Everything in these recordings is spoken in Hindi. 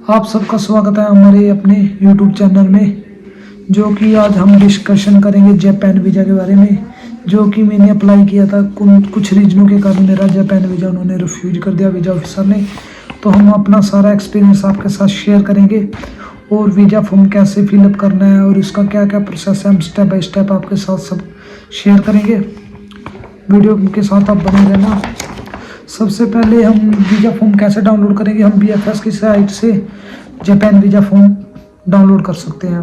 आप सबका स्वागत है हमारे अपने YouTube चैनल में। जो कि आज हम डिस्कशन करेंगे जापान वीज़ा के बारे में, जो कि मैंने अप्लाई किया था। कुछ रीजनों के कारण मेरा जापान वीज़ा उन्होंने रिफ्यूज कर दिया, वीज़ा ऑफिसर ने। तो हम अपना सारा एक्सपीरियंस आपके साथ शेयर करेंगे और वीज़ा फॉर्म कैसे फिलअप करना है और इसका क्या क्या प्रोसेस है, हम स्टेप बाय स्टेप आपके साथ सब शेयर करेंगे। वीडियो के साथ आप बने रहना। सबसे पहले हम वीज़ा फॉर्म कैसे डाउनलोड करेंगे, हम BFS की साइट से जापान वीज़ा फॉर्म डाउनलोड कर सकते हैं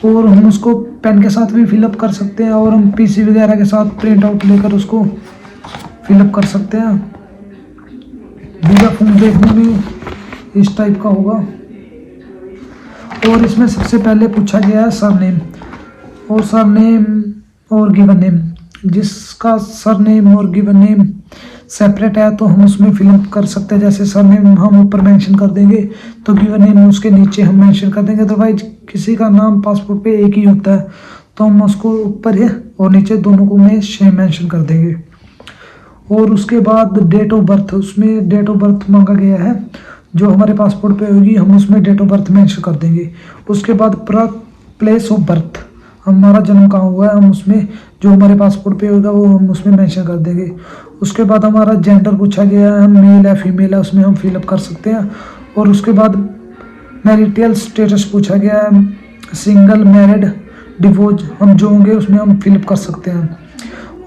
और हम उसको पेन के साथ भी फिलअप कर सकते हैं और हम PC वगैरह के साथ प्रिंट आउट लेकर उसको फिलअप कर सकते हैं। वीज़ा फॉर्म देखने में इस टाइप का होगा और इसमें सबसे पहले पूछा गया है सरनेम और गिवन नेम। जिसका सरनेम और गिवन नेम सेपरेट है तो हम उसमें फिलअप कर सकते हैं। जैसे सरनेम हम ऊपर मेंशन कर देंगे तो गिवन नेम उसके नीचे हम मेंशन कर देंगे। अदरवाइज किसी का नाम पासपोर्ट पे एक ही होता है तो हम उसको ऊपर है और नीचे दोनों को में सेम मेंशन कर देंगे। और उसके बाद डेट ऑफ बर्थ, उसमें डेट ऑफ बर्थ मांगा गया है जो हमारे पासपोर्ट पे होगी, हम उसमें डेट ऑफ बर्थ मेंशन कर देंगे। उसके बाद प्लेस ऑफ बर्थ, हमारा जन्म कहाँ हुआ है, हम उसमें जो हमारे पासपोर्ट पे होगा वो हम उसमें मेंशन कर देंगे। उसके बाद हमारा जेंडर पूछा गया है, हम मेल है फीमेल है, उसमें हम फिलअप कर सकते हैं। और उसके बाद मैरिटल स्टेटस पूछा गया है, सिंगल, मैरिड, डिवोर्स, हम जो होंगे उसमें हम फिलअप कर सकते हैं।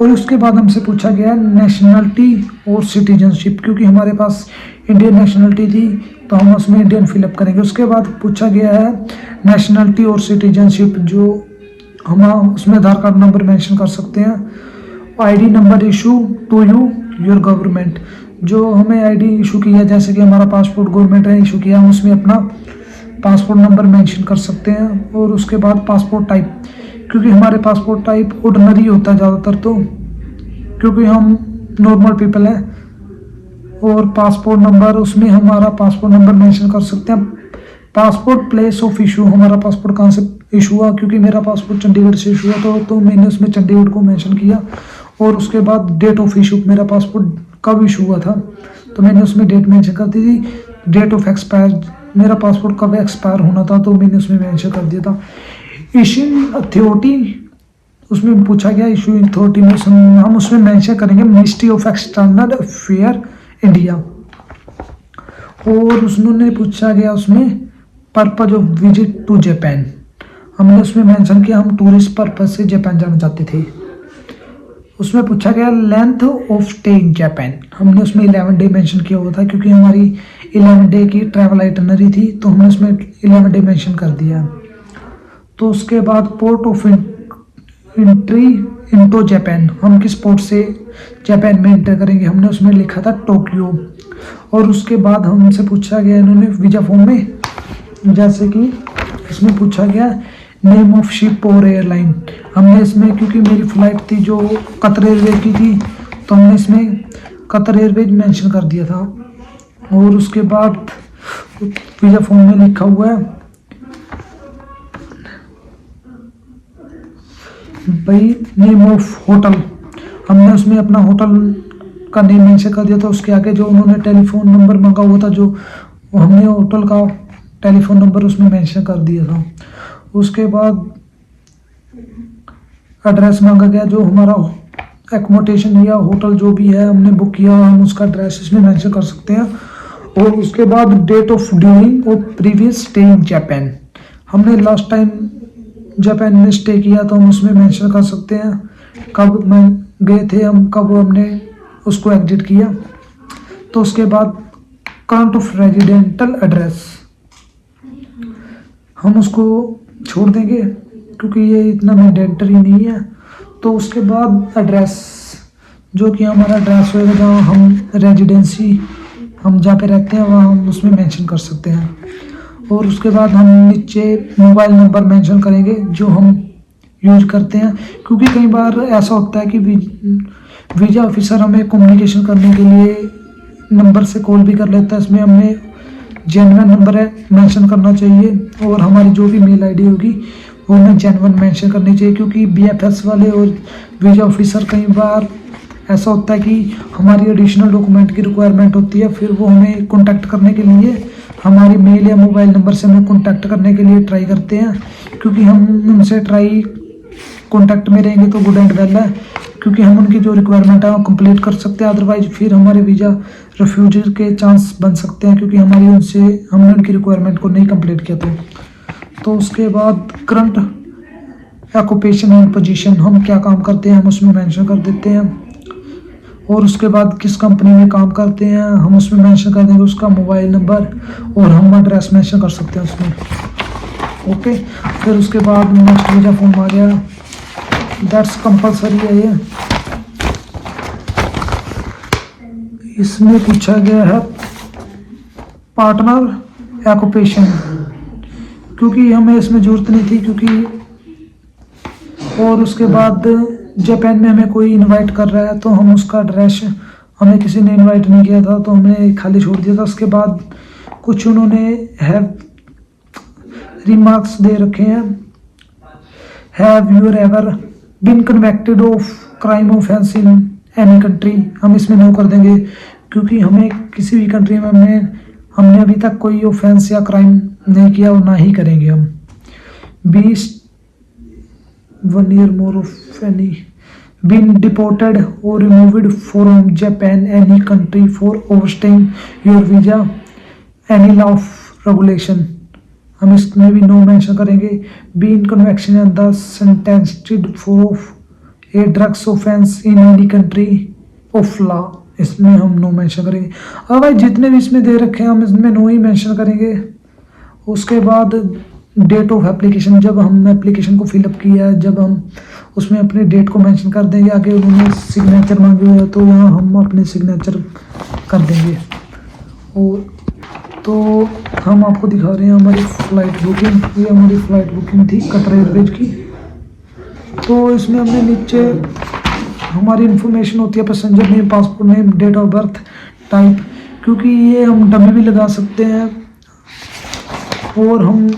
और उसके बाद हमसे पूछा गया है नेशनलिटी और सिटीजनशिप, क्योंकि हमारे पास इंडियन नेशनलिटी थी तो हम उसमें इंडियन फिलअप करेंगे। उसके बाद पूछा गया है नेशनलिटी और सिटीजनशिप, जो हम उसमें आधार कार्ड नंबर मेंशन कर सकते हैं। ID number issue to you your government, जो हमें ID इशू किया, जैसे कि हमारा पासपोर्ट गवर्नमेंट ने इशू किया, हम उसमें अपना पासपोर्ट नंबर मेंशन कर सकते हैं। और उसके बाद पासपोर्ट टाइप, क्योंकि हमारे पासपोर्ट टाइप ऑर्डिनरी होता है ज़्यादातर, तो क्योंकि हम नॉर्मल पीपल हैं। और पासपोर्ट नंबर, उसमें हमारा पासपोर्ट नंबर मेंशन कर सकते हैं। पासपोर्ट प्लेस ऑफ इशू, हमारा पासपोर्ट कहाँ से इशू हुआ, क्योंकि मेरा पासपोर्ट चंडीगढ़ से इशू हुआ तो मैंने उसमें चंडीगढ़ को मेंशन किया। और उसके बाद डेट ऑफ इशू, मेरा पासपोर्ट कब इशू हुआ था तो मैंने उसमें डेट मेंशन कर दी थी। डेट ऑफ एक्सपायर, मेरा पासपोर्ट कब एक्सपायर होना था तो मैंने उसमें मेंशन कर दिया था। इशूइंग अथॉरिटी, उसमें पूछा गया इशूइंग अथॉरिटी में हम उसमें मेंशन करेंगे ministry of external affair India. और उन्होंने पूछा गया उसमें purpose of visit to Japan, हमने उसमें मेंशन किया हम टूरिस्ट पर्पज से जापान जाना चाहते थे। उसमें पूछा गया length of stay in Japan, हमने उसमें 11 डे मेंशन किया हुआ था, क्योंकि हमारी 11 डे की ट्रैवल आइटनरी थी तो हमने उसमें 11 डे मेंशन कर दिया। तो उसके बाद port of entry into Japan, हम किस पोर्ट से जापान में एंटर करेंगे, हमने उसमें लिखा था टोक्यो। और उसके बाद हमसे पूछा गया इन्होंने वीज़ा फॉर्म में, जैसे कि इसमें पूछा गया नेम ऑफ शिप और एयरलाइन, हमने इसमें, क्योंकि मेरी फ़्लाइट थी जो कतर एयरवेज की थी तो हमने इसमें कतर एयरवेज मेंशन कर दिया था। और उसके बाद वीज़ा फॉर्म में लिखा हुआ है भाई नेम ऑफ होटल, हमने उसमें अपना होटल का नेम मेंशन कर दिया था। उसके आगे जो उन्होंने टेलीफोन नंबर मांगा हुआ था, जो हमने होटल का टेलीफोन नंबर उसमें मेंशन कर दिया था। उसके बाद एड्रेस मांगा गया, जो हमारा एकोमोडेशन या होटल जो भी है हमने बुक किया, हम उसका एड्रेस इसमें मेंशन कर सकते हैं। और उसके बाद डेट ऑफ ड्यूरिंग और प्रीवियस स्टे इन जापान, हमने लास्ट टाइम जापान में स्टे किया तो हम उसमें मेंशन कर सकते हैं कब मैं गए थे, हम कब हमने उसको एग्जिट किया। तो उसके बाद करंट ऑफ रेजिडेंटल एड्रेस, हम उसको छोड़ देंगे क्योंकि ये इतना मैंडेटरी नहीं है। तो उसके बाद एड्रेस, जो कि हमारा एड्रेस होगा जहाँ हम रेजिडेंसी, हम जहाँ पे रहते हैं वहाँ हम उसमें मेंशन कर सकते हैं। और उसके बाद हम नीचे मोबाइल नंबर मेंशन करेंगे जो हम यूज करते हैं, क्योंकि कई बार ऐसा होता है कि वीज़ा ऑफिसर हमें कम्युनिकेशन करने के लिए नंबर से कॉल भी कर लेता है। इसमें हमने जेन्युइन नंबर है मेंशन करना चाहिए और हमारी जो भी मेल ID होगी वो हमें जेन्युइन मेंशन करनी चाहिए, क्योंकि BFS वाले और वीज़ा ऑफिसर कई बार ऐसा होता है कि हमारी एडिशनल डॉक्यूमेंट की रिक्वायरमेंट होती है, फिर वो हमें कॉन्टैक्ट करने के लिए हमारी मेल या मोबाइल नंबर से हमें कॉन्टैक्ट करने के लिए ट्राई करते हैं, क्योंकि हम उनसे ट्राई कॉन्टैक्ट में रहेंगे तो गुड एंड वेल है, क्योंकि हम उनकी जो रिक्वायरमेंट है वो कंप्लीट कर सकते हैं। अदरवाइज फिर हमारे वीज़ा रिफ्यूजल के चांस बन सकते हैं, क्योंकि हमने उनकी रिक्वायरमेंट को नहीं कंप्लीट किया। तो उसके बाद करंट ऑक्यूपेशन एंड पोजीशन, हम क्या काम करते हैं हम उसमें मेंशन कर देते हैं। और उसके बाद किस कंपनी में काम करते हैं हम उसमें मेंशन कर देंगे, उसका मोबाइल नंबर, और हम एड्रेस मेंशन कर सकते हैं उसमें। ओके, फिर उसके बाद नेक्स्ट वीज़ा फॉर्म आ गया, दैट्स कंपलसरी है ये। इसमें पूछा गया है पार्टनर ऑक्यूपेशन, क्योंकि हमें इसमें ज़रूरत नहीं थी, क्योंकि और उसके बाद जापान में हमें कोई इनवाइट कर रहा है तो हम उसका एड्रेस, हमें किसी ने इनवाइट नहीं किया था तो हमने खाली छोड़ दिया था। उसके बाद कुछ उन्होंने हैव रिमार्क्स दे रखे हैं, have you ever been convicted of crime offence in any country, हम इसमें नो कर देंगे, क्योंकि हमें किसी भी कंट्री में हमने अभी तक कोई ऑफेंस या क्राइम नहीं किया और ना ही करेंगे हम। 1 year more of any been deported or removed from Japan any country for overstaying your visa any law of regulation, हम इसमें भी नो मेंशन करेंगे। Been conviction and the sentenced for a drugs offence in any country of law, इसमें हम नो मेंशन करेंगे। अब भाई जितने भी इसमें दे रखे हैं हम इसमें नो ही मेंशन करेंगे। उसके बाद डेट ऑफ एप्लीकेशन, जब हमने एप्लीकेशन को फिलअप किया, जब हम उसमें अपने डेट को मेंशन कर देंगे। आगे उन्होंने सिग्नेचर मांगे हुए तो यहाँ हम अपने सिग्नेचर कर देंगे। और तो हम आपको दिखा रहे हैं हमारी फ़्लाइट बुकिंग, ये हमारी फ़्लाइट बुकिंग थी कतर एयरवेज की। तो इसमें हमने नीचे हमारी इन्फॉर्मेशन होती है, passenger name, passport name, date of birth, type, क्योंकि ये हम डमी भी लगा सकते हैं और हम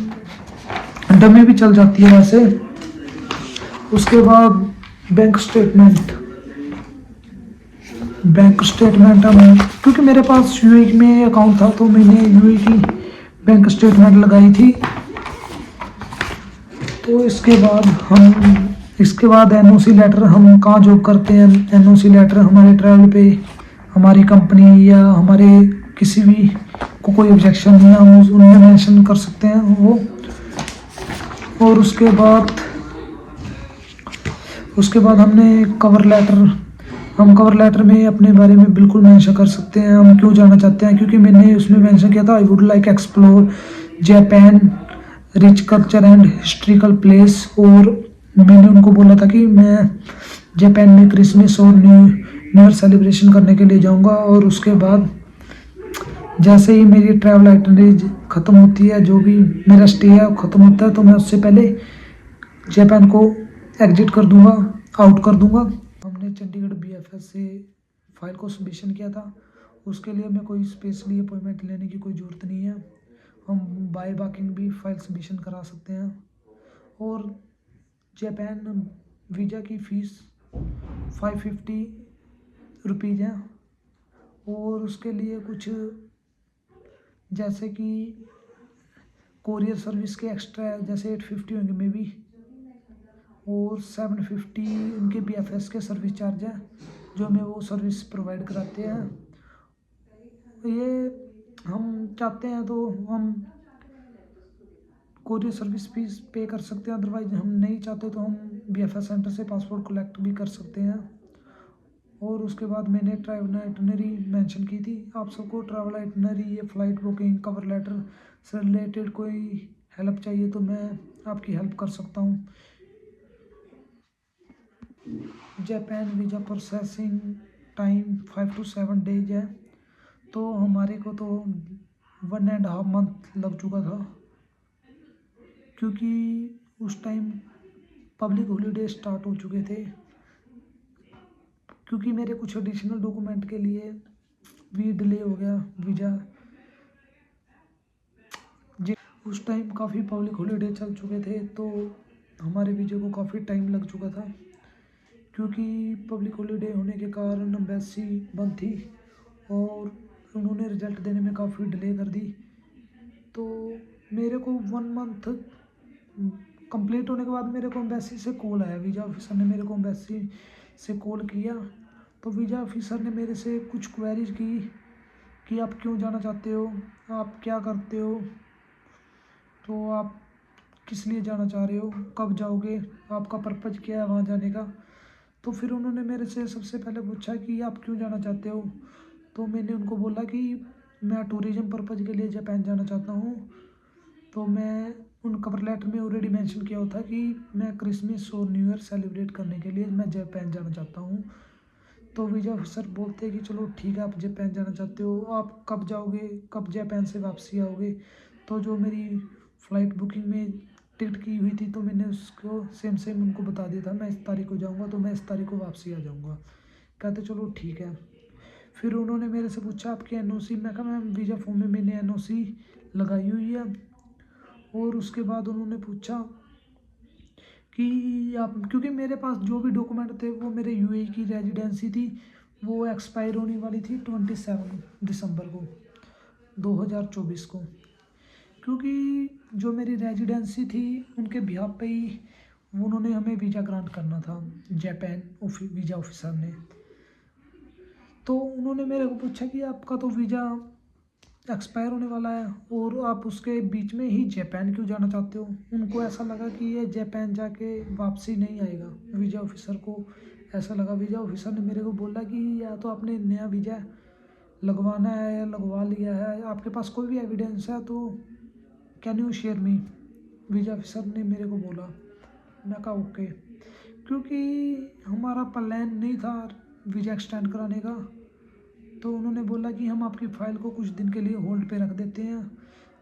डमी भी चल जाती है वैसे। उसके बाद बैंक स्टेटमेंट हम, क्योंकि मेरे पास यूएई में अकाउंट था तो मैंने यूएई की बैंक स्टेटमेंट लगाई थी। तो इसके बाद एनओसी लेटर, हम कहाँ जॉब करते हैं, एनओसी लेटर हमारे ट्रैवल पे, हमारी कंपनी या हमारे किसी भी को कोई ऑब्जेक्शन नहीं है हम उनमें मेंशन कर सकते हैं वो। और उसके बाद हमने कवर लेटर में अपने बारे में बिल्कुल मेंशन कर सकते हैं, हम क्यों जाना चाहते हैं, क्योंकि मैंने उसमें मेंशन किया था I would like explore Japan rich culture and historical place. और मैंने उनको बोला था कि मैं जापान में क्रिसमस और न्यू ईयर सेलिब्रेशन करने के लिए जाऊंगा। और उसके बाद जैसे ही मेरी ट्रैवल आइटनरी ख़त्म होती है, जो भी मेरा स्टे है ख़त्म होता है, तो मैं उससे पहले जापान को एग्जिट कर दूंगा, आउट कर दूंगा। हमने चंडीगढ़ बीएफएस से फाइल को सबमिशन किया था, उसके लिए हमें कोई स्पेशली अपॉइंटमेंट लेने की कोई ज़रूरत नहीं है, हम बाय वॉकिंग भी फाइल सबमिशन करा सकते हैं। और जापान वीज़ा की फ़ीस 550 रुपीज़ है। और उसके लिए कुछ जैसे कि कोरियर सर्विस के एक्स्ट्रा है, जैसे 850 होंगे मे बी, और 750 उनके बीएफएस के सर्विस चार्ज है जो हमें वो सर्विस प्रोवाइड कराते हैं। ये हम चाहते हैं तो हम कोरियर सर्विस फीस पे कर सकते हैं, अदरवाइज हम नहीं चाहते तो हम बीएफएस सेंटर से पासपोर्ट कलेक्ट भी कर सकते हैं। और उसके बाद मैंने ट्रैवल आइटनरी मेंशन की थी, आप सबको ट्रैवल आइटनरी, ये फ़्लाइट बुकिंग, कवर लेटर से रिलेटेड कोई हेल्प चाहिए तो मैं आपकी हेल्प कर सकता हूँ। Japan visa processing time 5 to 7 days है, तो हमारे को तो 1.5 मंथ लग चुका था, क्योंकि उस टाइम पब्लिक हॉलीडे स्टार्ट हो चुके थे। क्योंकि मेरे कुछ एडिशनल डॉक्यूमेंट के लिए भी डिले हो गया वीज़ा, जी उस टाइम काफ़ी पब्लिक हॉलीडे चल चुके थे तो हमारे वीज़े को काफ़ी टाइम लग चुका था, क्योंकि पब्लिक हॉलीडे होने के कारण एम्बेसी बंद थी और उन्होंने रिज़ल्ट देने में काफ़ी डिले कर दी। तो मेरे को 1 मंथ कंप्लीट होने के बाद मेरे को एम्बेसी से कॉल आया, वीज़ा ऑफिसर ने मेरे को एम्बेसी से कॉल किया। तो वीज़ा ऑफिसर ने मेरे से कुछ क्वेरीज की कि आप क्यों जाना चाहते हो, आप क्या करते हो, तो आप किस लिए जाना चाह रहे हो, कब जाओगे, आपका पर्पज़ क्या है वहाँ जाने का। तो फिर उन्होंने मेरे से सबसे पहले पूछा कि आप क्यों जाना चाहते हो। तो मैंने उनको बोला कि मैं टूरिज़म पर्पज़ के लिए जापान जाना चाहता हूँ। तो मैं उन कवर लेटर में ऑलरेडी मेंशन किया हुआ था कि मैं क्रिसमस और न्यू ईयर सेलिब्रेट करने के लिए मैं जापान जाना चाहता हूँ। तो वीज़ा ऑफिसर बोलते हैं कि चलो ठीक है, आप जापान जाना चाहते हो, आप कब जाओगे, कब जापान से वापसी आओगे। तो जो मेरी फ़्लाइट बुकिंग में टिकट की हुई थी, तो मैंने उसको सेम उनको बता दिया था, मैं इस तारीख को जाऊँगा, तो मैं इस तारीख को वापसी आ जाऊँगा। कहते चलो ठीक है। फिर उन्होंने मेरे से पूछा आपकी एनओसी, मैं कहा मैम वीज़ा फॉर्म में मैंने एनओसी लगाई हुई है। और उसके बाद उन्होंने पूछा कि आप, क्योंकि मेरे पास जो भी डॉक्यूमेंट थे वो मेरे यूएई की रेजिडेंसी थी, वो एक्सपायर होने वाली थी 27 दिसंबर को 2024 को। क्योंकि जो मेरी रेजिडेंसी थी उनके बिहाफ पे ही उन्होंने हमें वीज़ा ग्रांट करना था, जापान वीज़ा ऑफिसर ने। तो उन्होंने मेरे को पूछा कि आपका तो वीज़ा एक्सपायर होने वाला है और आप उसके बीच में ही जापान क्यों जाना चाहते हो। उनको ऐसा लगा कि ये जापान जाके वापसी नहीं आएगा, वीज़ा ऑफिसर को ऐसा लगा। वीज़ा ऑफिसर ने मेरे को बोला कि या तो आपने नया वीज़ा लगवाना है या लगवा लिया है, आपके पास कोई भी एविडेंस है तो can you share me, visa officer ने मेरे को बोला। मैं कहा ओके, क्योंकि हमारा प्लान नहीं था वीज़ा एक्सटेंड कराने का। तो उन्होंने बोला कि हम आपकी फ़ाइल को कुछ दिन के लिए होल्ड पे रख देते हैं,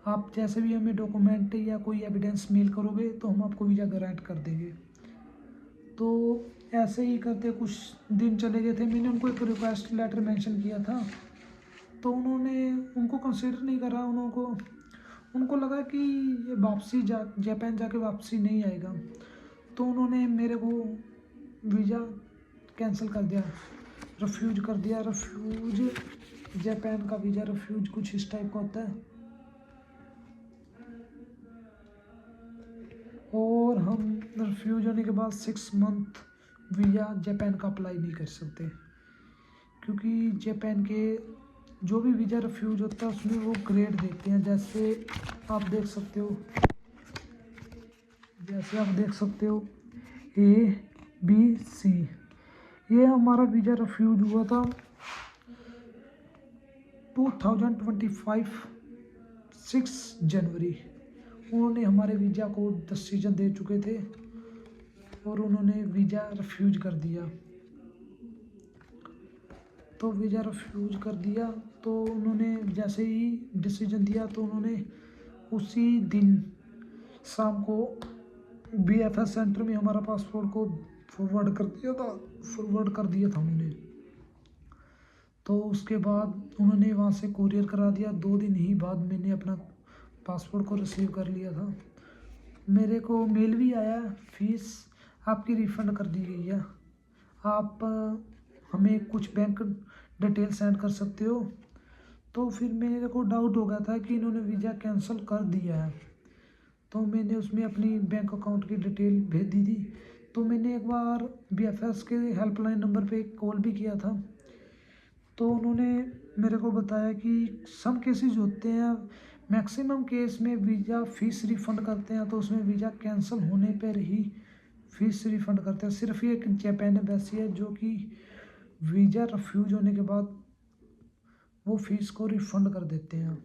आप जैसे भी हमें डॉक्यूमेंट या कोई एविडेंस मेल करोगे तो हम आपको वीज़ा ग्रांट कर देंगे। तो ऐसे ही करते कुछ दिन चले गए थे। मैंने उनको एक रिक्वेस्ट लेटर मेंशन किया था, तो उनको कंसिडर नहीं करा। उनको लगा कि ये वापसी जापान जाके वापसी नहीं आएगा, तो उन्होंने मेरे को वीज़ा कैंसिल कर दिया, रिफ्यूज कर दिया। रिफ्यूज, जापान का वीज़ा रिफ्यूज कुछ इस टाइप का होता है। और हम रिफ्यूज होने के बाद 6 मंथ वीज़ा जापान का अप्लाई नहीं कर सकते, क्योंकि जापान के जो भी वीज़ा रिफ्यूज होता है उसमें वो ग्रेड देते हैं। जैसे आप देख सकते हो, A, B, C। ये हमारा वीज़ा रिफ्यूज हुआ था 2025 6 जनवरी। उन्होंने हमारे वीज़ा को डिसीजन दे चुके थे और उन्होंने वीज़ा रिफ्यूज कर दिया। तो वीज़ा रिफ्यूज कर दिया, तो उन्होंने जैसे ही डिसीजन दिया तो उन्होंने उसी दिन शाम को बीएफएस सेंटर में हमारा पासपोर्ट को फॉरवर्ड कर दिया था उन्होंने। तो उसके बाद उन्होंने वहाँ से कोरियर करा दिया। 2 दिन ही बाद मैंने अपना पासपोर्ट को रिसीव कर लिया था। मेरे को मेल भी आया, फीस आपकी रिफ़ंड कर दी गई है, आप हमें कुछ बैंक डिटेल सेंड कर सकते हो। तो फिर मेरे को डाउट हो गया था कि इन्होंने वीज़ा कैंसिल कर दिया है, तो मैंने उसमें अपनी बैंक अकाउंट की डिटेल भेज दी थी। तो मैंने एक बार बीएफएस के हेल्पलाइन नंबर पे कॉल भी किया था, तो उन्होंने मेरे को बताया कि सम केसेस होते हैं, मैक्सिमम केस में वीज़ा फ़ीस रिफ़ंड करते हैं, तो उसमें वीज़ा कैंसिल होने पर ही फ़ीस रिफ़ंड करते हैं। सिर्फ ये एक जापान एम्बेसी है जो कि वीज़ा रिफ्यूज होने के बाद वो फ़ीस को रिफ़ंड कर देते हैं।